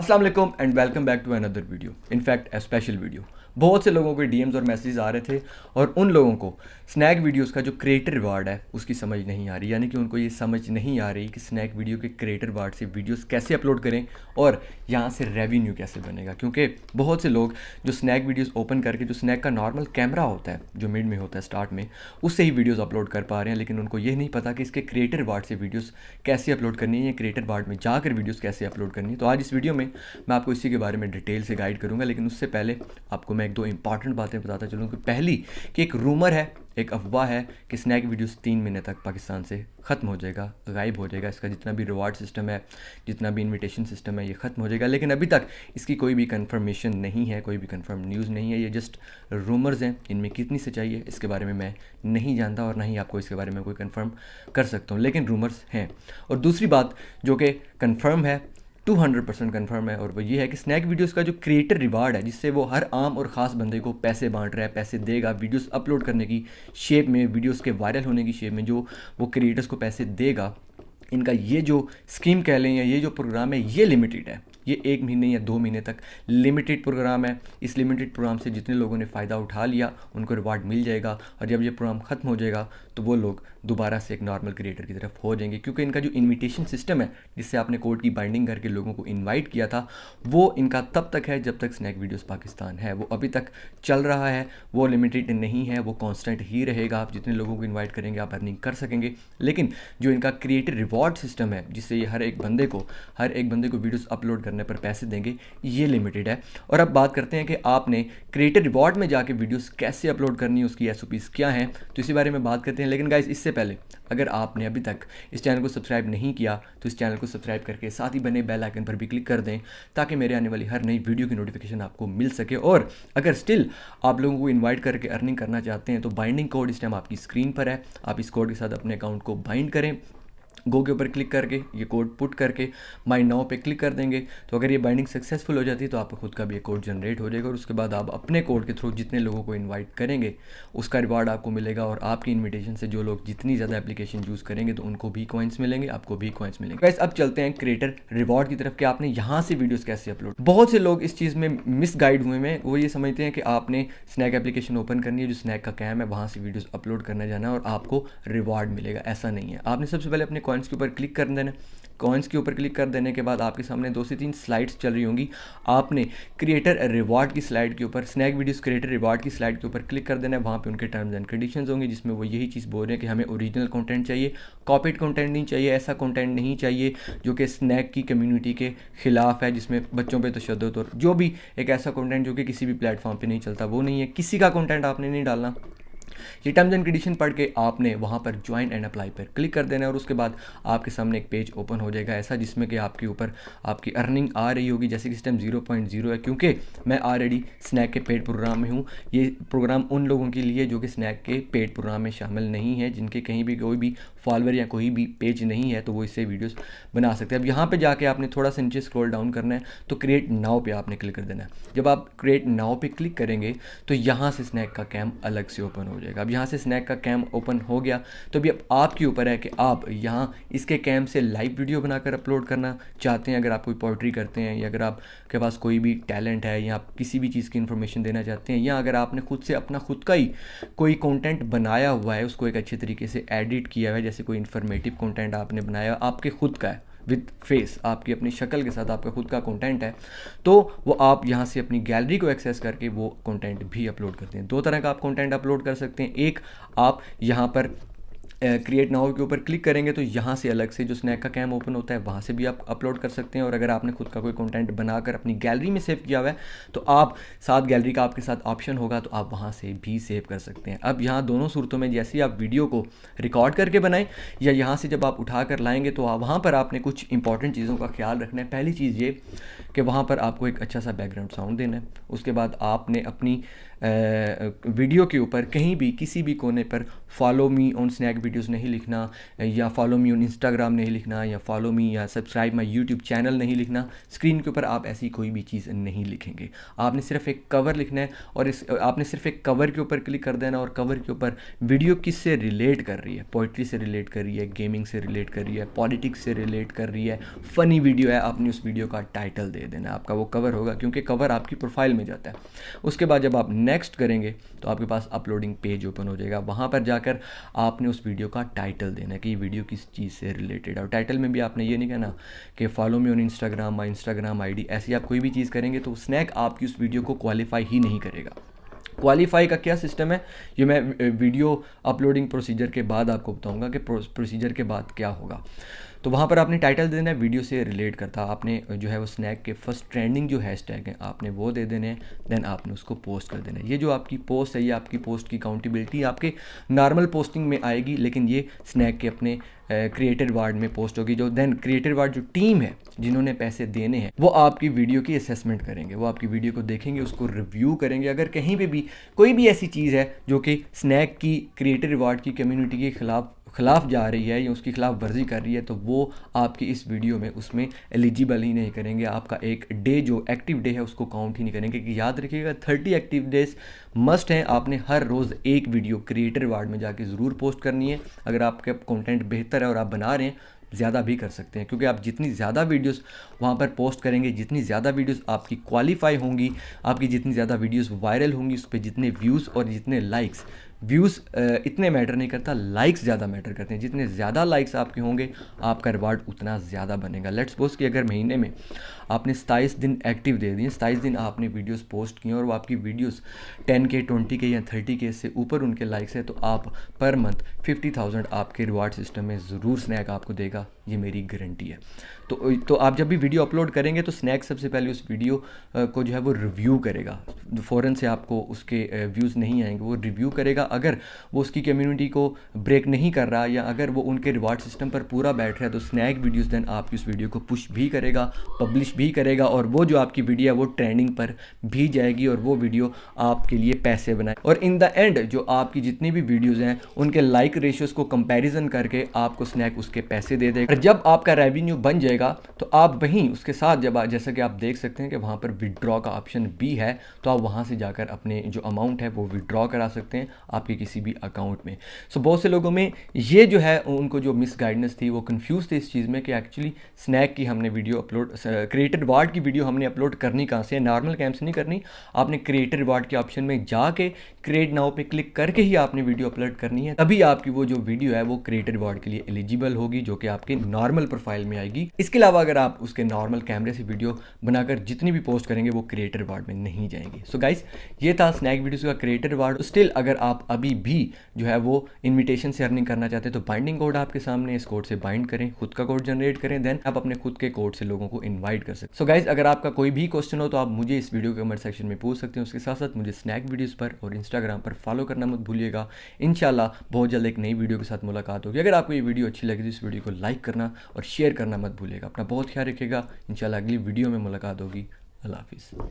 अस्सलाम वालेकुम and welcome back to another video, in fact a special video. बहुत से लोगों के डीएम्स और मैसेजेस आ रहे थे और उन लोगों को स्नैक वीडियोस का जो क्रिएटर रिवार्ड है उसकी समझ नहीं आ रही, यानी कि उनको ये समझ नहीं आ रही कि स्नैक वीडियो के क्रिएटर रिवार्ड से वीडियोस कैसे अपलोड करें और यहाँ से रेवेन्यू कैसे बनेगा। क्योंकि बहुत से लोग जो स्नैक वीडियोस ओपन करके जो स्नैक का नॉर्मल कैमरा होता है जो मिड में होता है स्टार्ट में, उससे ही वीडियोज़ अपलोड कर पा रहे हैं, लेकिन उनको ये नहीं पता कि इसके क्रिएटर रिवार्ड से वीडियोज़ कैसे अपलोड करनी है या क्रिएटर रिवार्ड में जाकर वीडियोज़ कैसे अपलोड करनी है। तो आज इस वीडियो में मैं आपको इसी के बारे में डिटेल से गाइड करूंगा, लेकिन उससे पहले आपको मैं एक दो इंपॉर्टेंट बातें बताता चलूँ कि पहली कि एक रूमर है, एक अफवाह है कि स्नैक वीडियोस 3 महीने तक पाकिस्तान से ख़त्म हो जाएगा, गायब हो जाएगा। इसका जितना भी रिवार्ड सिस्टम है, जितना भी इनविटेशन सिस्टम है, ये ख़त्म हो जाएगा। लेकिन अभी तक इसकी कोई भी कंफर्मेशन नहीं है, कोई भी कंफर्म न्यूज़ नहीं है, ये जस्ट रूमर्स हैं। इनमें कितनी सच्चाई है इसके बारे में मैं नहीं जानता और ना ही आपको इसके बारे में कोई कंफर्म कर सकता हूँ, लेकिन रूमर्स हैं। और दूसरी बात जो कि कंफर्म है, 200% कन्फर्म है, और वो ये है कि स्नैक वीडियोस का जो क्रिएटर रिवार्ड है, जिससे वो हर आम और ख़ास बंदे को पैसे बांट रहा है, पैसे देगा वीडियोस अपलोड करने की शेप में, वीडियोस के वायरल होने की शेप में, जो वो क्रिएटर्स को पैसे देगा, इनका ये जो स्कीम कह लें या ये जो प्रोग्राम है, ये लिमिटेड है। ये 1 महीने या 2 महीने तक लिमिटेड प्रोग्राम है। इस लिमिटेड प्रोग्राम से जितने लोगों ने फ़ायदा उठा लिया उनको रिवार्ड मिल जाएगा, और जब ये प्रोग्राम ख़त्म हो जाएगा तो वो लोग दोबारा से एक नॉर्मल क्रिएटर की तरफ हो जाएंगे। क्योंकि इनका जो इनविटेशन सिस्टम है, जिससे आपने कोड की बाइंडिंग करके लोगों को इन्वाइट किया था, वो इनका तब तक है जब तक स्नैक वीडियोस पाकिस्तान है। वो अभी तक चल रहा है, वो लिमिटेड नहीं है, वो कांस्टेंट ही रहेगा। आप जितने लोगों को इन्वाइट करेंगे आप अर्निंग कर सकेंगे। लेकिन जो इनका क्रिएटर रिवॉर्ड सिस्टम है, जिससे ये हर एक बंदे को वीडियोस अपलोड करने पर पैसे देंगे, ये लिमिटेड है। और अब बात करते हैं कि आपने क्रिएटर रिवॉर्ड में जाके वीडियोस कैसे अपलोड करनी है, उसकी एसओपीज़ क्या हैं, तो इसी बारे में बात करते हैं। लेकिन गाइस, इससे पहले अगर आपने अभी तक इस चैनल को सब्सक्राइब नहीं किया तो इस चैनल को सब्सक्राइब करके साथ ही बने बेल आइकन पर भी क्लिक कर दें, ताकि मेरे आने वाली हर नई वीडियो की नोटिफिकेशन आपको मिल सके। और अगर स्टिल आप लोगों को इन्वाइट करके अर्निंग करना चाहते हैं तो बाइंडिंग कोड इस टाइम आपकी स्क्रीन पर है। आप इस कोड के साथ अपने अकाउंट को बाइंड करें, गो के ऊपर क्लिक करके ये कोड पुट करके माई नाउ पे क्लिक कर देंगे। तो अगर ये बाइंडिंग सक्सेसफुल हो जाती है तो आपका खुद का भी एक कोड जनरेट हो जाएगा, और उसके बाद आप अपने कोड के थ्रू जितने लोगों को इनवाइट करेंगे उसका रिवार्ड आपको मिलेगा। और आपकी इनविटेशन से जो लोग जितनी ज़्यादा एप्लीकेशन यूज़ करेंगे तो उनको भी कॉइन्स मिलेंगे, आपको भी कॉइन्स मिलेंगे। वैसे अब चलते हैं क्रिएटर रिवॉर्ड की तरफ कि आपने यहाँ से वीडियोज़ कैसे अपलोड। बहुत से लोग इस चीज़ में मिसगाइड हुए हैं। वो ये समझते हैं कि आपने स्नैक एप्लीकेशन ओपन करनी है, जो स्नैक का कैम है, वहाँ से वीडियोज़ अपलोड करने जाना है और आपको रिवार्ड मिलेगा। ऐसा नहीं है। आपने सबसे पहले अपने कॉइन्स के ऊपर क्लिक कर देना। कॉइन्स के ऊपर क्लिक कर देने के बाद आपके सामने 2 से 3 स्लाइड्स चल रही होंगी। आपने क्रिएटर रिवार्ड की स्लाइड के ऊपर, स्नैक वीडियोस क्रिएटर रिवार्ड की स्लाइड के ऊपर क्लिक कर देना है। वहाँ पे उनके टर्म्स एंड कंडीशंस होंगे, जिसमें वो यही चीज़ बोल रहे हैं कि हमें ओरिजिनल कंटेंट चाहिए, कॉपीड कंटेंट नहीं चाहिए, ऐसा कंटेंट नहीं चाहिए जो कि स्नैक की कम्युनिटी के खिलाफ है, जिसमें बच्चों पर तशद्दुद और जो भी एक ऐसा कंटेंट जो कि किसी भी प्लेटफॉर्म पर नहीं चलता, वो नहीं है। किसी का कंटेंट आपने नहीं डालना। ये टर्म्स एंड कंडीशन पढ़ के आपने वहाँ पर ज्वाइन एंड अप्लाई पर क्लिक कर देना है, और उसके बाद आपके सामने एक पेज ओपन हो जाएगा ऐसा, जिसमें कि आपके ऊपर आपकी अर्निंग आ रही होगी। जैसे कि इस टाइम 0.0 है, क्योंकि मैं ऑलरेडी स्नैक के पेड प्रोग्राम में हूँ। ये प्रोग्राम उन लोगों के लिए जो कि स्नैक के पेड प्रोग्राम में शामिल नहीं है, जिनके कहीं भी कोई भी फॉलोअर या कोई भी पेज नहीं है, तो वो इससे वीडियोस बना सकते हैं। अब यहाँ पे जाके आपने थोड़ा सा नीचे स्क्रॉल डाउन करना है, तो क्रिएट नाउ पे आपने क्लिक कर देना है। जब आप क्रिएट नाउ पे क्लिक करेंगे तो यहाँ से स्नैक का कैम अलग से ओपन हो जाएगा। अब यहाँ से स्नैक का कैम ओपन हो गया तो अभी अब आपके ऊपर है कि आप यहाँ इसके कैम से लाइव वीडियो बनाकर अपलोड करना चाहते हैं। अगर आप कोई पोइट्री करते हैं, या अगर आपके पास कोई भी टैलेंट है, या आप किसी भी चीज़ की इन्फॉर्मेशन देना चाहते हैं, या अगर आपने खुद से अपना खुद का ही कोई कंटेंट बनाया हुआ है, उसको एक अच्छे तरीके से एडिट किया है, जैसे कोई इन्फॉर्मेटिव कंटेंट आपने बनाया, आपके खुद का है विद फेस, आपकी अपनी शक्ल के साथ आपका खुद का कंटेंट है, तो वो आप यहाँ से अपनी गैलरी को एक्सेस करके वो कंटेंट भी अपलोड करते हैं। 2 तरह का आप कंटेंट अपलोड कर सकते हैं। एक, आप यहाँ पर क्रिएट नाउ के ऊपर क्लिक करेंगे तो यहाँ से अलग से जो स्नैक का कैम ओपन होता है वहाँ से भी आप अपलोड कर सकते हैं। और अगर आपने खुद का कोई कंटेंट बनाकर अपनी गैलरी में सेव किया हुआ है तो आप साथ गैलरी का आपके साथ ऑप्शन होगा, तो आप वहाँ से भी सेव कर सकते हैं। अब यहाँ दोनों सूरतों में, जैसे ही आप वीडियो को रिकॉर्ड करके बनाएं या यहाँ से जब आप उठा कर लाएंगे, तो वहाँ पर आपने कुछ इंपॉर्टेंट चीज़ों का ख्याल रखना है। पहली चीज़ ये कि वहाँ पर आपको एक अच्छा सा बैकग्राउंड साउंड देना है। उसके बाद आपने अपनी वीडियो के ऊपर कहीं भी किसी भी कोने पर follow me on Snack videos नहीं लिखना, या फॉलो मी ऑन इंस्टाग्राम नहीं लिखना, या फॉलो मी या सब्सक्राइब माई यूट्यूब चैनल नहीं लिखना। स्क्रीन के ऊपर आप ऐसी कोई भी चीज़ नहीं लिखेंगे। आपने सिर्फ एक कवर लिखना है और आपने सिर्फ एक कवर के ऊपर क्लिक कर देना, और कवर के ऊपर वीडियो किससे रिलेट कर रही है, पोइट्री से रिलेट कर रही है, गेमिंग से रिलेट कर रही है, पॉलिटिक्स से रिलेट कर रही है, फ़नी वीडियो है, आपने उस वीडियो का टाइटल दे देना, आपका वो कवर होगा, क्योंकि कवर आपकी प्रोफाइल में जाता है। उसके बाद जब आप नेक्स्ट करेंगे तो आपके पास अपलोडिंग पेज ओपन हो जाएगा। वहाँ पर जाकर आपने उस वीडियो का टाइटल देना है कि ये वीडियो किस चीज़ से रिलेटेड है, और टाइटल में भी आपने ये नहीं कहना कि follow me on Instagram, my Instagram ID, ऐसी आप कोई भी चीज़ करेंगे तो स्नैक आपकी उस वीडियो को क्वालिफाई ही नहीं करेगा। क्वालिफाई का क्या सिस्टम है, ये मैं वीडियो अपलोडिंग प्रोसीजर के बाद आपको बताऊंगा कि प्रोसीजर के बाद क्या होगा। तो वहाँ पर आपने टाइटल देना है वीडियो से रिलेट करता, आपने जो है वो स्नैक के फर्स्ट ट्रेंडिंग जो हैशटैग हैं आपने वो दे देने हैं, देन आपने उसको पोस्ट कर देना है। ये जो आपकी पोस्ट है, ये आपकी पोस्ट की काउंटेबिलिटी आपके नॉर्मल पोस्टिंग में आएगी, लेकिन ये स्नैक के अपने क्रिएटर वार्ड में पोस्ट होगी। जो देन क्रिएटर वार्ड जो टीम है जिन्होंने पैसे देने हैं, वो आपकी वीडियो की असेसमेंट करेंगे, वो आपकी वीडियो को देखेंगे, उसको रिव्यू करेंगे। अगर कहीं पे भी कोई भी ऐसी चीज़ है जो कि स्नैक की क्रिएटर वार्ड की कम्युनिटी के खिलाफ जा रही है या उसकी खिलाफ वर्जी कर रही है, तो वो आपकी इस वीडियो में उसमें एलिजिबल ही नहीं करेंगे। आपका एक डे जो एक्टिव डे है उसको काउंट ही नहीं करेंगे, कि याद रखिएगा 30 एक्टिव डेज मस्ट हैं। आपने हर रोज़ एक वीडियो क्रिएटर वार्ड में जाके ज़रूर पोस्ट करनी है। अगर आपका कंटेंट बेहतर है और आप बना रहे हैं, ज़्यादा भी कर सकते हैं, क्योंकि आप जितनी ज़्यादा वीडियोस वहाँ पर पोस्ट करेंगे, जितनी ज़्यादा वीडियोस आपकी क्वालिफाई होंगी, आपकी जितनी ज़्यादा वीडियोस वायरल होंगी, उस पर जितने व्यूज़ और जितने लाइक्स, व्यूज़ इतने मैटर नहीं करता, लाइक्स ज़्यादा मैटर करते हैं। जितने ज़्यादा लाइक्स आपके होंगे, आपका रिवार्ड उतना ज़्यादा बनेगा। लेट्स सपोज कि अगर महीने में आपने 27 दिन एक्टिव दे दिए, 27 दिन आपने वीडियोस पोस्ट किए और वो आपकी वीडियोस 10K 20K या 30K से ऊपर उनके लाइक्स है, तो आप पर मंथ 50,000 आपके रिवार्ड सिस्टम में ज़रूर स्नैक आपको देगा, ये मेरी गारंटी है। तो आप जब भी वीडियो अपलोड करेंगे तो स्नैक सबसे पहले उस वीडियो को जो है वो रिव्यू करेगा। फ़ौरन से आपको उसके व्यूज़ नहीं आएंगे, वो रिव्यू करेगा। अगर वो उसकी कम्युनिटी को ब्रेक नहीं कर रहा या अगर वो उनके रिवार्ड सिस्टम पर पूरा बैठ रहा है, तो स्नैक वीडियोस देन आपकी उस वीडियो को पुश भी करेगा, पब्लिश भी करेगा, और वो जो आपकी वीडियो है वो ट्रेंडिंग पर भी जाएगी और वो वीडियो आपके लिए पैसे बनाए। और इन द एंड जो आपकी जितनी भी वीडियोज़ हैं उनके लाइक रेशियोज़ को कंपेरिजन करके आपको स्नैक उसके पैसे दे देगा। और जब आपका रेवेन्यू बन जाएगा तो आप वहीं उसके साथ जब जैसा कि आप देख सकते हैं कि वहाँ पर विड्रॉ का ऑप्शन भी है, तो आप वहाँ से जाकर अपने जो अमाउंट है वो विड्रॉ करा सकते हैं आपके किसी भी अकाउंट में। सो बहुत से लोगों में ये जो है उनको जो मिस गाइडेंस थी, वो कंफ्यूज थे इस चीज़ में कि एक्चुअली स्नैक की हमने वीडियो अपलोड, क्रिएटर वार्ड की वीडियो हमने अपलोड करनी कहाँ से है। नॉर्मल कैम से नहीं करनी, आपने क्रिएटर वार्ड के ऑप्शन में जाके क्रिएट नाउ पे क्लिक करके ही आपने वीडियो अपलोड करनी है, तभी आपकी वो जो वीडियो है वो क्रिएटर वार्ड के लिए एलिजिबल होगी, जो कि आपके नॉर्मल प्रोफाइल में आएगी। इसके अलावा अगर आप उसके नॉर्मल कैमरे से वीडियो बनाकर जितनी भी पोस्ट करेंगे वो क्रिएटर वार्ड में नहीं जाएंगे। सो गाइस, ये था स्नैक वीडियोस का क्रिएटर वार्ड। स्टिल अगर आप अभी भी जो है वो इन्विटेशन से अर्निंग करना चाहते हैं तो बाइंडिंग कोड आपके सामने, इस कोड से बाइंड करें, खुद का कोड जनरेट करें, देन आप अपने खुद के कोड से लोगों को इन्वाइट कर सकते हैं। सो गाइस, अगर आपका कोई भी क्वेश्चन हो तो आप मुझे इस वीडियो के कमेंट सेक्शन में पूछ सकते हैं। उसके साथ साथ मुझे स्नैक वीडियोस पर और इंस्टाग्राम पर फॉलो करना मत भूलिएगा। इंशाल्लाह बहुत जल्द एक नई वीडियो के साथ मुलाकात होगी। अगर आपको ये वीडियो अच्छी लगी तो इस वीडियो को लाइक करना और शेयर करना मत भूलिएगा। अपना बहुत ख्याल रखिएगा। इंशाल्लाह अगली वीडियो में मुलाकात होगी। अल्लाह हाफिज़।